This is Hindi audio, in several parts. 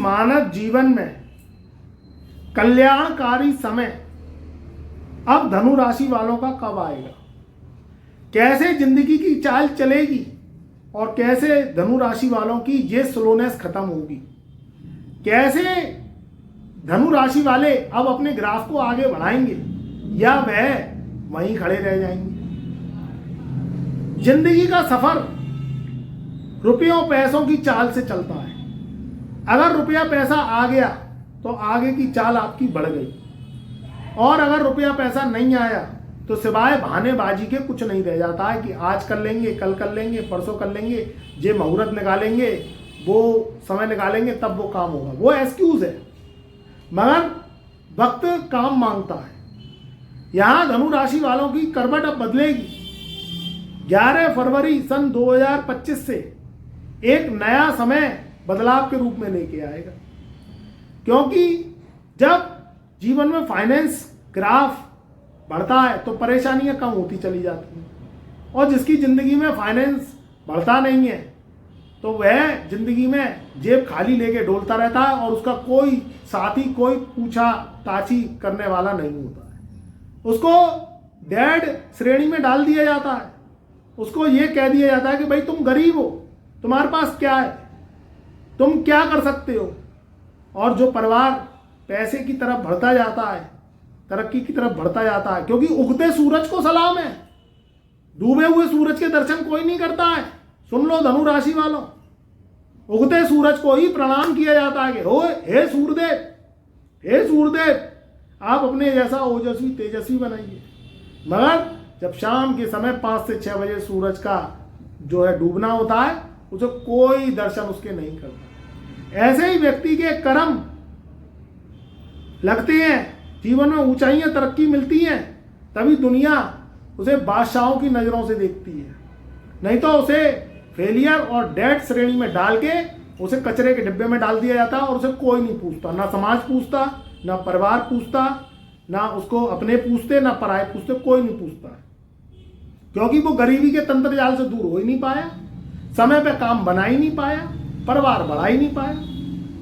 मानव जीवन में कल्याणकारी समय अब धनु राशि वालों का कब आएगा, कैसे जिंदगी की चाल चलेगी और कैसे धनु राशि वालों की ये स्लोनेस खत्म होगी, कैसे धनु राशि वाले अब अपने ग्राफ को आगे बढ़ाएंगे या वह वहीं खड़े रह जाएंगे। जिंदगी का सफर रुपयों पैसों की चाल से चलता है। अगर रुपया पैसा आ गया तो आगे की चाल आपकी बढ़ गई, और अगर रुपया पैसा नहीं आया तो सिवाय बहानेबाजी के कुछ नहीं रह जाता है कि आज कर लेंगे, कल कर लेंगे, परसों कर लेंगे, ये मुहूर्त निकालेंगे, वो समय निकालेंगे, तब वो काम होगा। वो एक्सक्यूज है, मगर वक्त काम मांगता है। यहां धनु राशि वालों की करवट अब बदलेगी। 11 फरवरी सन 2025 से एक नया समय बदलाव के रूप में लेके आएगा, क्योंकि जब जीवन में फाइनेंस ग्राफ बढ़ता है तो परेशानियां कम होती चली जाती हैं, और जिसकी जिंदगी में फाइनेंस बढ़ता नहीं है तो वह जिंदगी में जेब खाली लेके डोलता रहता है और उसका कोई साथी, कोई पूछा ताछी करने वाला नहीं होता है। उसको डेड श्रेणी में डाल दिया जाता है। उसको ये कह दिया जाता है कि भाई तुम गरीब हो, तुम्हारे पास क्या है, तुम क्या कर सकते हो। और जो परिवार पैसे की तरफ बढ़ता जाता है, तरक्की की तरफ बढ़ता जाता है, क्योंकि उगते सूरज को सलाम है, डूबे हुए सूरज के दर्शन कोई नहीं करता है। सुन लो धनु राशि वालों, उगते सूरज को ही प्रणाम किया जाता है कि हो हे सूर्यदेव, हे सूर्यदेव, आप अपने जैसा ओजस्वी तेजस्वी बनाइए। मगर जब शाम के समय 5 से 6 बजे सूरज का जो है डूबना होता है, उसे कोई दर्शन उसके नहीं करता। ऐसे ही व्यक्ति के कर्म लगते हैं, जीवन में ऊंचाइयां तरक्की मिलती हैं, तभी दुनिया उसे बादशाहों की नजरों से देखती है। नहीं तो उसे फेलियर और डेड श्रेणी में डाल के उसे कचरे के डिब्बे में डाल दिया जाता और उसे कोई नहीं पूछता, ना समाज पूछता, ना परिवार पूछता, ना उसको अपने पूछते, ना पराये पूछते, कोई नहीं पूछता, क्योंकि वो गरीबी के तंत्र जाल से दूर हो ही नहीं पाया, समय पे काम बना ही नहीं पाया, परिवार बढ़ा ही नहीं पाया।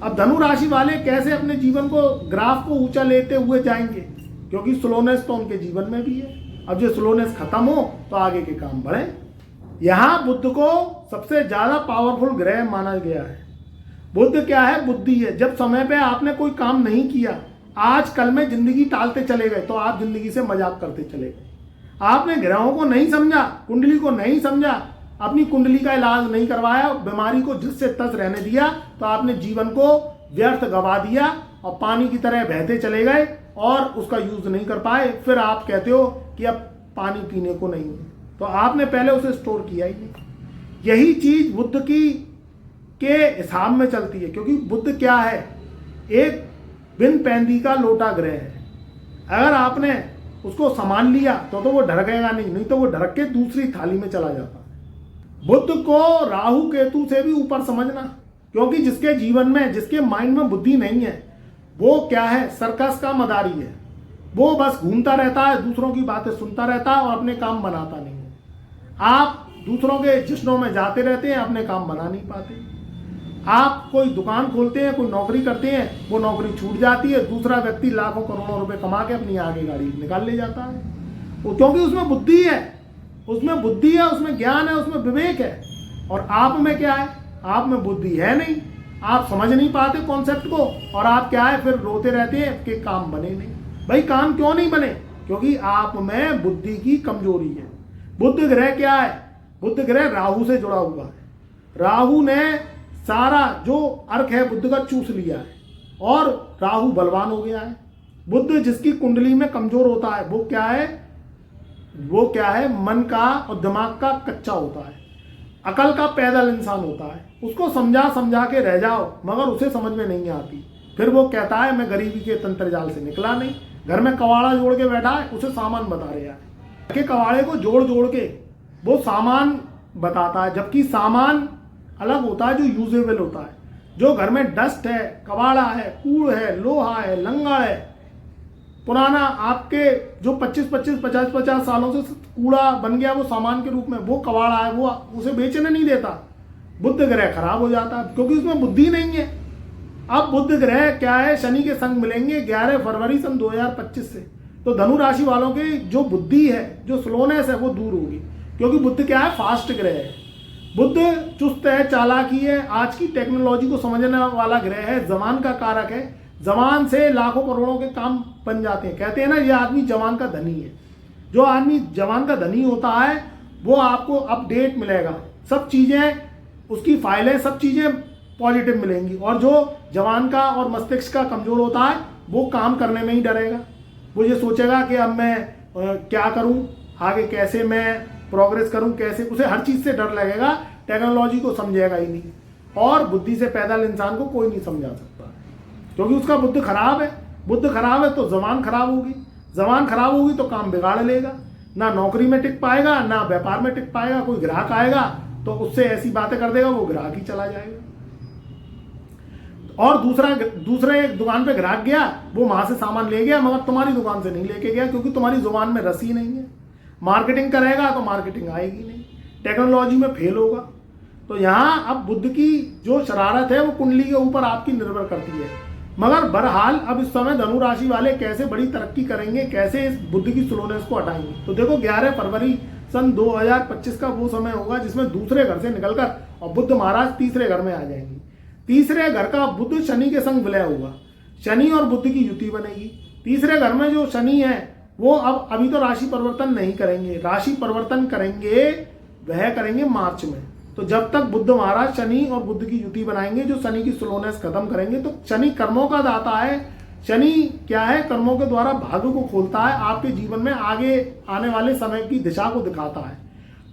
अब धनु राशि वाले कैसे अपने जीवन को, ग्राफ को ऊंचा लेते हुए जाएंगे, क्योंकि स्लोनेस तो उनके जीवन में भी है। अब जो स्लोनेस खत्म हो तो आगे के काम बढ़े। यहां बुध को सबसे ज्यादा पावरफुल ग्रह माना गया है। बुध क्या है? बुद्धि है। जब समय पे आपने कोई काम नहीं किया, आज कल में जिंदगी टालते चले गए तो आप जिंदगी से मजाक करते चले गए। आपने ग्रहों को नहीं समझा, कुंडली को नहीं समझा, अपनी कुंडली का इलाज नहीं करवाया, बीमारी को जिस से तस रहने दिया, तो आपने जीवन को व्यर्थ गवा दिया और पानी की तरह बहते चले गए और उसका यूज नहीं कर पाए। फिर आप कहते हो कि अब पानी पीने को नहीं है, तो आपने पहले उसे स्टोर किया ही नहीं। यही चीज बुध की के हिसाब में चलती है, क्योंकि बुध क्या है? एक बिन पैंदी का लोटा ग्रह है। अगर आपने उसको संभाल लिया तो वो ढरकेगा नहीं तो वो ढरक के दूसरी थाली में चला जाता है। बुध को राहु केतु से भी ऊपर समझना, क्योंकि जिसके जीवन में, जिसके माइंड में बुद्धि नहीं है, वो क्या है? सर्कस का मदारी है। वो बस घूमता रहता है, दूसरों की बातें सुनता रहता है और अपने काम बनाता नहीं है। आप दूसरों के जश्नों में जाते रहते हैं, अपने काम बना नहीं पाते। आप कोई दुकान खोलते हैं, कोई नौकरी करते हैं, वो नौकरी छूट जाती है, दूसरा व्यक्ति लाखों करोड़ों रुपए कमा के अपनी आगे गाड़ी निकाल ले जाता है। वो क्योंकि उसमें बुद्धि है, उसमें बुद्धि है, उसमें ज्ञान है, उसमें विवेक है। और आप में क्या है? आप में बुद्धि है नहीं, आप समझ नहीं पाते कॉन्सेप्ट को, और आप क्या है? फिर रोते रहते हैं कि काम बने नहीं। भाई काम क्यों नहीं बने? क्योंकि आप में बुद्धि की कमजोरी है। बुध ग्रह क्या है? बुध ग्रह राहु से जुड़ा हुआ है। राहु ने सारा जो अर्क है बुध का चूस लिया है और राहु बलवान हो गया है। बुध जिसकी कुंडली में कमजोर होता है, वो क्या है? वो क्या है? मन का और दिमाग का कच्चा होता है, अकल का पैदल इंसान होता है। उसको समझा समझा के रह जाओ, मगर उसे समझ में नहीं आती। फिर वो कहता है मैं गरीबी के तंत्र जाल से निकला नहीं। घर में कवाड़ा जोड़ के बैठा है, उसे सामान बता रहा है कि कवाड़े को जोड़ जोड़ के वो सामान बताता है, जबकि सामान अलग होता है जो यूजेबल होता है। जो घर में डस्ट है, कबाड़ा है, कूड़ है, लोहा है, लंगड़ है, पुराना आपके जो 50 सालों से कूड़ा बन गया वो सामान के रूप में, वो कबाड़ा है, वो उसे बेचने नहीं देता। बुध ग्रह खराब हो जाता है क्योंकि उसमें बुद्धि नहीं है। अब बुध ग्रह क्या है, शनि के संग मिलेंगे 11 फरवरी सन 2025 से। तो धनु राशि वालों की जो बुद्धि है, जो स्लोनेस है, वो दूर होगी, क्योंकि बुध क्या है, फास्ट ग्रह है। बुध चुस्त है, चालाकी है, आज की टेक्नोलॉजी को समझने वाला ग्रह है, जमान का कारक है। जमान से लाखों करोड़ों के काम बन जाते हैं। कहते हैं ना, ये आदमी जवान का धनी है। जो आदमी जवान का धनी होता है वो आपको अपडेट मिलेगा, सब चीज़ें उसकी फाइलें, सब चीज़ें पॉजिटिव मिलेंगी। और जो जवान का और मस्तिष्क का कमजोर होता है वो काम करने में ही डरेगा। वो ये सोचेगा कि अब मैं क्या करूं, आगे कैसे मैं प्रोग्रेस करूं, कैसे, उसे हर चीज़ से डर लगेगा, टेक्नोलॉजी को समझेगा ही नहीं। और बुद्धि से पैदल इंसान को कोई नहीं समझा सकता, क्योंकि उसका बुद्ध खराब है। बुद्ध खराब है तो जबान खराब होगी, जबान खराब होगी तो काम बिगाड़ लेगा, ना नौकरी में टिक पाएगा, ना व्यापार में टिक पाएगा। कोई ग्राहक आएगा तो उससे ऐसी बातें कर देगा, वो ग्राहक ही चला जाएगा। और दूसरे दुकान पे ग्राहक गया, वो वहां से सामान ले गया, मगर तुम्हारी दुकान से नहीं लेके गया, क्योंकि तुम्हारी जुबान में रस ही नहीं है। मार्केटिंग करेगा तो मार्केटिंग आएगी नहीं, टेक्नोलॉजी में फेल होगा। तो यहाँ अब बुद्ध की जो शरारत है वो कुंडली के ऊपर आपकी निर्भर करती है। मगर बहरहाल अब इस समय धनु राशि वाले कैसे बड़ी तरक्की करेंगे, कैसे इस बुद्ध की स्लोनेस को हटाएंगे। तो देखो 11 फरवरी सन 2025 का वो समय होगा जिसमें दूसरे घर से निकलकर और बुद्ध महाराज तीसरे घर में आ जाएंगे। तीसरे घर का बुद्ध शनि के संग विलय होगा, शनि और बुद्ध की युति बनेगी। तीसरे घर में जो शनि है वो अभी तो राशि परिवर्तन नहीं करेंगे, राशि परिवर्तन करेंगे वह करेंगे मार्च में। तो जब तक बुद्ध महाराज शनि और बुद्ध की युति बनाएंगे, जो शनि की स्लोनेस खत्म करेंगे। तो शनि कर्मों का दाता है। शनि क्या है, कर्मों के द्वारा भाग्य को खोलता है, आपके जीवन में आगे आने वाले समय की दिशा को दिखाता है।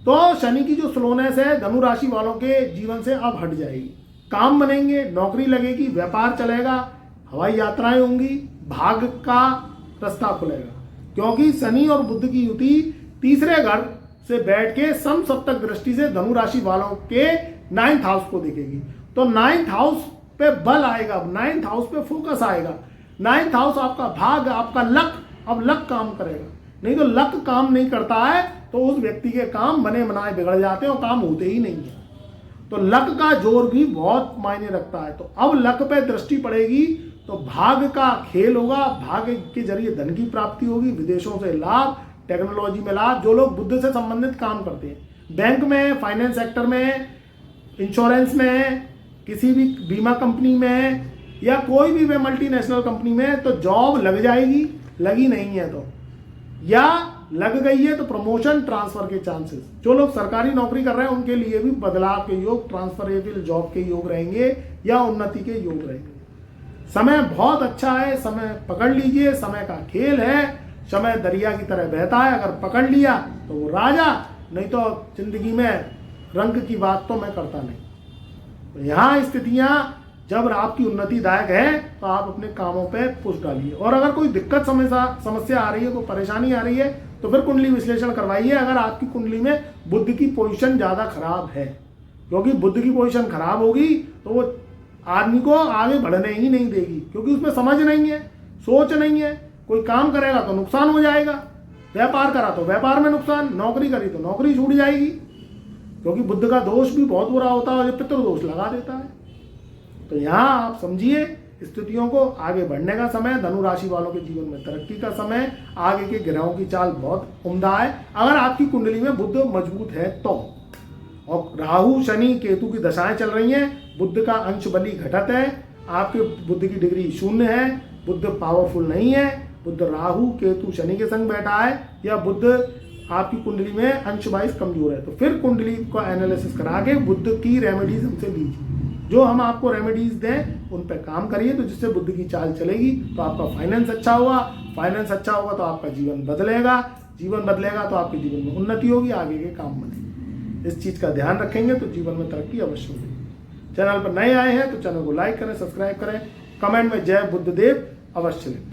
तो शनि की जो स्लोनेस है धनु राशि वालों के जीवन से अब हट जाएगी। काम बनेंगे, नौकरी लगेगी, व्यापार चलेगा, हवाई यात्राएं होंगी, भाग्य का रास्ता खुलेगा, क्योंकि शनि और बुद्ध की युति तीसरे घर से बैठ के समसप्तक दृष्टि से धनु राशि वालों के 9th हाउस को देखेगी। तो 9th हाउस पे बल आएगा, 9th हाउस पे फोकस आएगा। 9th हाउस आपका भाग्य, आपका लक, अब लक काम करेगा। नहीं तो लक काम नहीं करता है तो उस व्यक्ति के काम बने बनाए बिगड़ जाते हैं और काम होते ही नहीं है। तो लक का जोर भी बहुत मायने रखता है। तो अब लक पे दृष्टि पड़ेगी तो भाग्य का खेल होगा, भाग्य के जरिए धन की प्राप्ति होगी, विदेशों से लाभ, टेक्नोलॉजी में लाभ। जो लोग बुद्ध से संबंधित काम करते हैं, बैंक में, फाइनेंस सेक्टर में, इंश्योरेंस में, किसी भी बीमा कंपनी में या कोई भी मल्टीनेशनल कंपनी में, तो जॉब लग जाएगी, लगी नहीं है तो, या लग गई है तो प्रमोशन, ट्रांसफर के चांसेस। जो लोग सरकारी नौकरी कर रहे हैं उनके लिए भी बदलाव के योग, ट्रांसफरेबल जॉब के योग रहेंगे या उन्नति के योग रहेंगे। समय बहुत अच्छा है, समय पकड़ लीजिए, समय का खेल है। समय दरिया की तरह बहता है, अगर पकड़ लिया तो वो राजा, नहीं तो जिंदगी में रंग की बात तो मैं करता नहीं। तो यहाँ स्थितियाँ जब आपकी उन्नतिदायक है तो आप अपने कामों पे पुश डालिए। और अगर कोई दिक्कत समस्या आ रही है, कोई परेशानी आ रही है, तो फिर कुंडली विश्लेषण करवाइए। अगर आपकी कुंडली में बुध की पोजीशन ज़्यादा खराब है, क्योंकि बुध की पोजीशन खराब होगी तो वो आदमी को आगे बढ़ने ही नहीं देगी, क्योंकि उसमें समझ नहीं है, सोच नहीं है। कोई काम करेगा तो नुकसान हो जाएगा, व्यापार करा तो व्यापार में नुकसान, नौकरी करी तो नौकरी छूट जाएगी, क्योंकि बुद्ध का दोष भी बहुत बुरा होता है, जो पितृदोष लगा देता है। तो यहाँ आप समझिए स्थितियों को, आगे बढ़ने का समय, धनु राशि वालों के जीवन में तरक्की का समय, आगे के ग्रहों की चाल बहुत उम्दा है अगर आपकी कुंडली में बुद्ध मजबूत है तो। और राहु, शनि, केतु की दशाएं चल रही हैं, बुद्ध का अंश बली घटत है, आपके बुद्ध की डिग्री 0 है, बुद्ध पावरफुल नहीं है। बुद्ध राहु, केतु, शनि के संग बैठा है, या बुद्ध आपकी कुंडली में अंश वाइज कमजोर है, तो फिर कुंडली का एनालिसिस करा के बुद्ध की रेमेडीज हमसे लीजिए। जो हम आपको रेमेडीज दें उन पर काम करिए, तो जिससे बुद्ध की चाल चलेगी तो आपका फाइनेंस अच्छा होगा, फाइनेंस अच्छा होगा तो आपका जीवन बदलेगा, जीवन बदलेगा तो आपके जीवन में उन्नति होगी, आगे के काम बनेंगे। इस चीज़ का ध्यान रखेंगे तो जीवन में तरक्की अवश्य होगी। चैनल पर नए आए हैं तो चैनल को लाइक करें, सब्सक्राइब करें, कमेंट में जय बुद्धदेव अवश्य लिखें।